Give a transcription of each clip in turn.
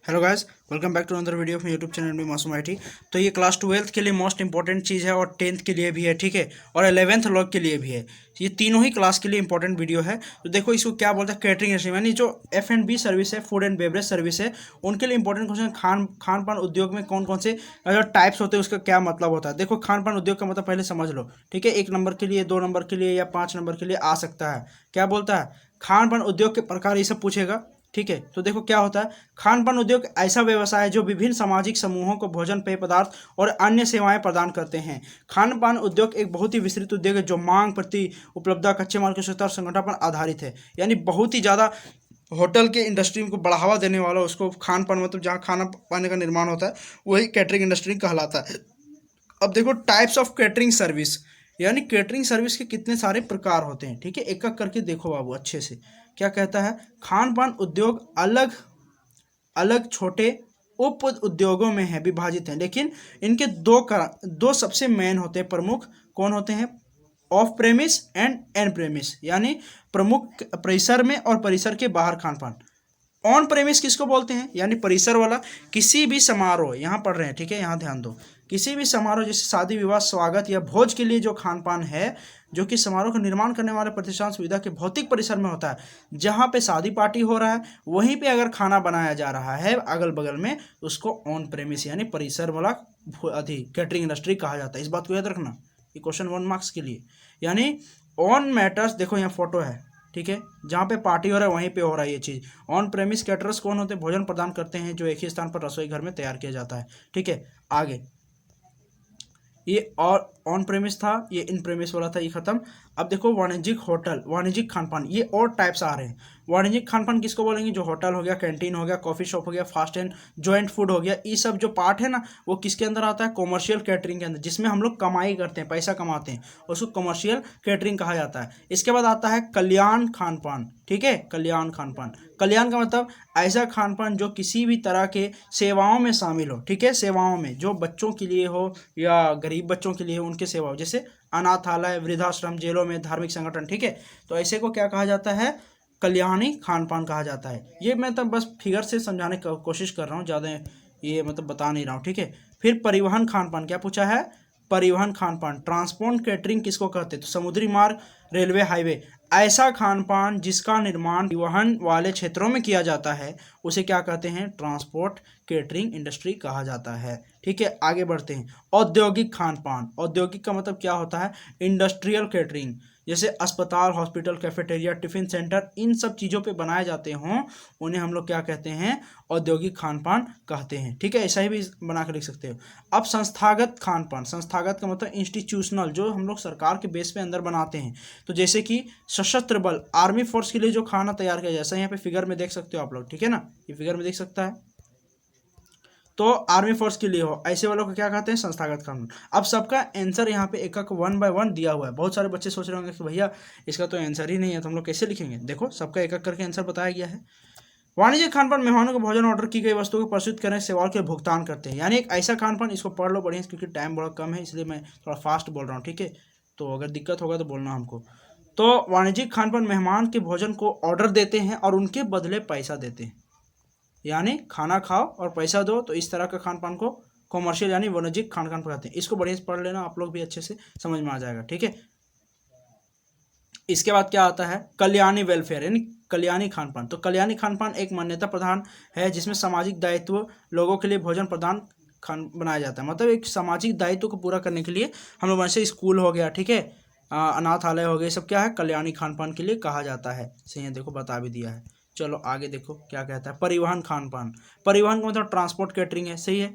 Hello guys, welcome back to another video of YouTube channel में Masoom IT. तो ये class 12th के लिए मोस्ट इंपॉर्टेंट चीज़ है और 10th के लिए भी है, ठीक है, और 11th लॉग के लिए भी है। ये तीनों ही क्लास के लिए इंपॉर्टेंट वीडियो है। तो देखो इसको क्या बोलते हैं, कैटरिंग इंडस्ट्री यानी जो F&B सर्विस है, फूड एंड बेवरेज सर्विस है, उनके लिए इंपॉर्टेंट क्वेश्चन। खान पान उद्योग में कौन कौन से जो टाइप्स होते हैं उसका क्या मतलब होता है। देखो खान पान उद्योग का मतलब पहले समझ लो, ठीक है। 1 नंबर के लिए, 2 नंबर के लिए या 5 नंबर के लिए आ सकता है। क्या बोलता है, खान पान उद्योग के प्रकार, ये सब पूछेगा, ठीक है। तो देखो क्या होता है, खान पान उद्योग ऐसा व्यवसाय है जो विभिन्न सामाजिक समूहों को भोजन, पेय पदार्थ और अन्य सेवाएं प्रदान करते हैं। खान पान उद्योग एक बहुत ही विस्तृत उद्योग है जो मांग, प्रति उपलब्धता, कच्चे माल की शुद्धता और संगठन पर आधारित है। यानी बहुत ही ज़्यादा होटल के इंडस्ट्री को बढ़ावा देने वाला, उसको खान पान मतलब जहाँ खाना पाने का निर्माण होता है वही कैटरिंग इंडस्ट्री कहलाता है। अब देखो टाइप्स ऑफ कैटरिंग सर्विस, यानी कैटरिंग सर्विस के कितने सारे प्रकार होते हैं, ठीक है। एक एक करके देखो बाबू अच्छे से। क्या कहता है, खान पान उद्योग अलग अलग छोटे उप उद्योगों में है, विभाजित हैं, लेकिन इनके दो सबसे मेन होते हैं, प्रमुख। कौन होते हैं, off premise and on premise, यानी प्रमुख परिसर में और परिसर के बाहर खान पान। ऑन प्रेमिस किसको बोलते हैं, यानी परिसर वाला। किसी भी समारोह, यहाँ पढ़ रहे हैं, ठीक है, यहाँ ध्यान दो। किसी भी समारोह जैसे शादी, विवाह, स्वागत या भोज के लिए जो खान पान है, जो कि समारोह का निर्माण करने वाले प्रतिष्ठान सुविधा के भौतिक परिसर में होता है। जहाँ पे शादी पार्टी हो रहा है वहीं पे अगर खाना बनाया जा रहा है अगल बगल में, उसको ऑन प्रेमिस यानी परिसर वाला कैटरिंग इंडस्ट्री कहा जाता है। इस बात को याद रखना, ये क्वेश्चन 1 मार्क्स के लिए। यानी ऑन मैटर्स, देखो यहाँ फोटो है, ठीक है, जहाँ पे पार्टी हो रहा है वहीं पे हो रहा है ये चीज़। ऑन प्रेमिस कैटरर्स कौन होते हैं, भोजन प्रदान करते हैं जो एक ही स्थान पर रसोई घर में तैयार किया जाता है, ठीक है। आगे ये और ऑन प्रेमिस था, ये इन प्रेमिस वाला था, ये खत्म। अब देखो वाणिज्यिक होटल, वाणिज्यिक खानपान, ये और टाइप्स आ रहे हैं। वाणिज्यिक खानपान किसको बोलेंगे, जो होटल हो गया, कैंटीन हो गया, कॉफी शॉप हो गया, फास्ट एंड जॉइंट फूड हो गया, ये सब जो पार्ट है ना, वो किसके अंदर आता है, कॉमर्शियल कैटरिंग के अंदर, जिसमें हम लोग कमाई करते हैं, पैसा कमाते हैं, उसको कमर्शियल कैटरिंग कहा जाता है। इसके बाद आता है कल्याण खानपान, ठीक है, कल्याण खानपान। कल्याण का मतलब ऐसा खान पान जो किसी भी तरह के सेवाओं में शामिल हो, ठीक है, सेवाओं में जो बच्चों के लिए हो या गरीब बच्चों के लिए हो, उनके सेवा हो, जैसे अनाथालय, वृद्धाश्रम, जेलों में, धार्मिक संगठन, ठीक है। तो ऐसे को क्या कहा जाता है, कल्याणी खान पान कहा जाता है। ये मैं तो बस फिगर से समझाने की कोशिश कर रहा हूँ, ज़्यादा ये मतलब बता नहीं रहा हूँ, ठीक है। फिर परिवहन खान पान, क्या पूछा है, परिवहन खान पान। ट्रांसपोर्ट कैटरिंग किसको कहते हैं, तो समुद्री मार्ग, रेलवे, हाईवे, ऐसा खान पान जिसका निर्माण परिवहन वाले क्षेत्रों में किया जाता है उसे क्या कहते हैं, ट्रांसपोर्ट कैटरिंग इंडस्ट्री कहा जाता है, ठीक है। आगे बढ़ते हैं, औद्योगिक खान पान। औद्योगिक का मतलब क्या होता है, इंडस्ट्रियल कैटरिंग, जैसे अस्पताल, हॉस्पिटल, कैफेटेरिया, टिफिन सेंटर, इन सब चीज़ों पे बनाए जाते हों उन्हें हम लोग क्या कहते हैं, औद्योगिक खान पान कहते हैं, ठीक है। ऐसा ही भी बना कर लिख सकते हो। अब संस्थागत खान पान, संस्थागत का मतलब इंस्टीट्यूशनल, जो हम लोग सरकार के बेस पे अंदर बनाते हैं। तो जैसे कि सशस्त्र बल, आर्मी फोर्स के लिए जो खाना तैयार किया, जैसा यहाँ पे फिगर में देख सकते हो आप लोग, ठीक है ना, ये फिगर में देख सकता है। तो आर्मी फोर्स के लिए हो, ऐसे वालों को क्या कहते हैं, संस्थागत कानून। अब सबका आंसर यहाँ पे एक एक 1 बाय 1 दिया हुआ है। बहुत सारे बच्चे सोच रहे होंगे कि भैया इसका तो आंसर ही नहीं है, तो हम लोग कैसे लिखेंगे। देखो सबका एक एक करके आंसर बताया गया है। वाणिज्यिक खान पान, मेहमानों को भोजन ऑर्डर की गई वस्तु को प्रस्तुत करें, सेवाओं के भुगतान करते हैं। यानी एक ऐसा खान पान, इसको पढ़ लो बढ़िया क्योंकि टाइम बड़ा कम है, इसलिए मैं थोड़ा फास्ट बोल रहा हूँ, ठीक है। तो अगर दिक्कत होगा तो बोलना हमको। तो वाणिज्यिक खान पान मेहमान के भोजन को ऑर्डर देते हैं और उनके बदले पैसा देते हैं, यानी खाना खाओ और पैसा दो। तो इस तरह का खान पान को कॉमर्शियल यानी वाणिज्यिक खान पान कहते हैं। इसको बढ़िया से पढ़ लेना, आप लोग भी अच्छे से समझ में आ जाएगा, ठीक है। इसके बाद क्या आता है, कल्याणी वेलफेयर यानी कल्याणी खान पान। तो कल्याणी खान पान एक मान्यता प्रधान है जिसमें सामाजिक दायित्व, लोगों के लिए भोजन प्रदान खान बनाया जाता है। मतलब एक सामाजिक दायित्व को पूरा करने के लिए हम लोग, जैसे स्कूल हो गया, ठीक है, अनाथालय हो गए, सब क्या है, कल्याणी खान पान के लिए कहा जाता है। सही है, देखो बता भी दिया है। चलो आगे देखो क्या कहता है, परिवहन खान पान। परिवहन का मतलब ट्रांसपोर्ट कैटरिंग है, सही है।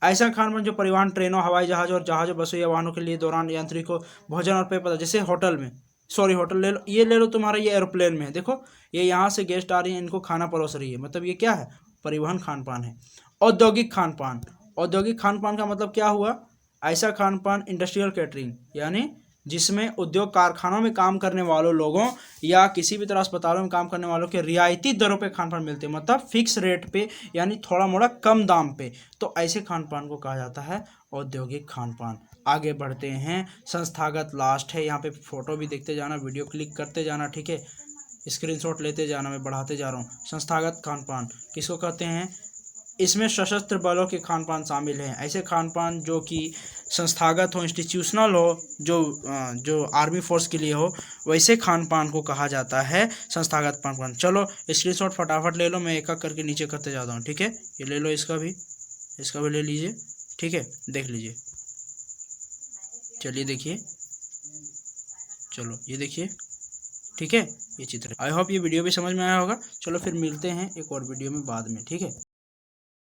ऐसा खान पान जो परिवहन, ट्रेनों, हवाई जहाज और जहाजों, बसों या वाहनों के लिए दौरान यात्रियों को भोजन और पेय पदार्थ, जैसे होटल में, सॉरी होटल ले लो, ये ले लो तुम्हारा, ये एरोप्लेन में है, देखो ये यहाँ से गेस्ट आ रही है, इनको खाना परोस रही है, मतलब ये क्या है, परिवहन खान पान है। औद्योगिक खान पान, औद्योगिक खान पान का मतलब क्या हुआ, ऐसा खान पान, इंडस्ट्रियल कैटरिंग, यानी जिसमें उद्योग कारखानों में काम करने वालों लोगों या किसी भी तरह अस्पतालों में काम करने वालों के रियायती दरों पे खान पान मिलते हैं, मतलब फिक्स रेट पे, यानी थोड़ा मोड़ा कम दाम पे। तो ऐसे खान पान को कहा जाता है औद्योगिक खान पान। आगे बढ़ते हैं, संस्थागत लास्ट है, यहाँ पे फोटो भी देखते जाना, वीडियो क्लिक करते जाना, ठीक है, स्क्रीनशॉट लेते जाना, मैं बढ़ाते जा रहा हूँ। संस्थागत खान पान किसको कहते हैं, इसमें सशस्त्र बलों के खान पान शामिल हैं। ऐसे खान पान जो कि संस्थागत हो, इंस्टीट्यूशनल हो, जो आर्मी फोर्स के लिए हो, वैसे खान पान को कहा जाता है संस्थागत खान पान। चलो स्क्रीनशॉट फटाफट ले लो, मैं एक एक करके नीचे करते जाता हूँ, ठीक है। ये ले लो, इसका भी ले लीजिए, ठीक है, देख लीजिए। चलिए देखिए, चलो ये देखिए, ठीक है, ये चित्र। आई होप ये वीडियो भी समझ में आया होगा। चलो फिर मिलते हैं एक और वीडियो में बाद में, ठीक है।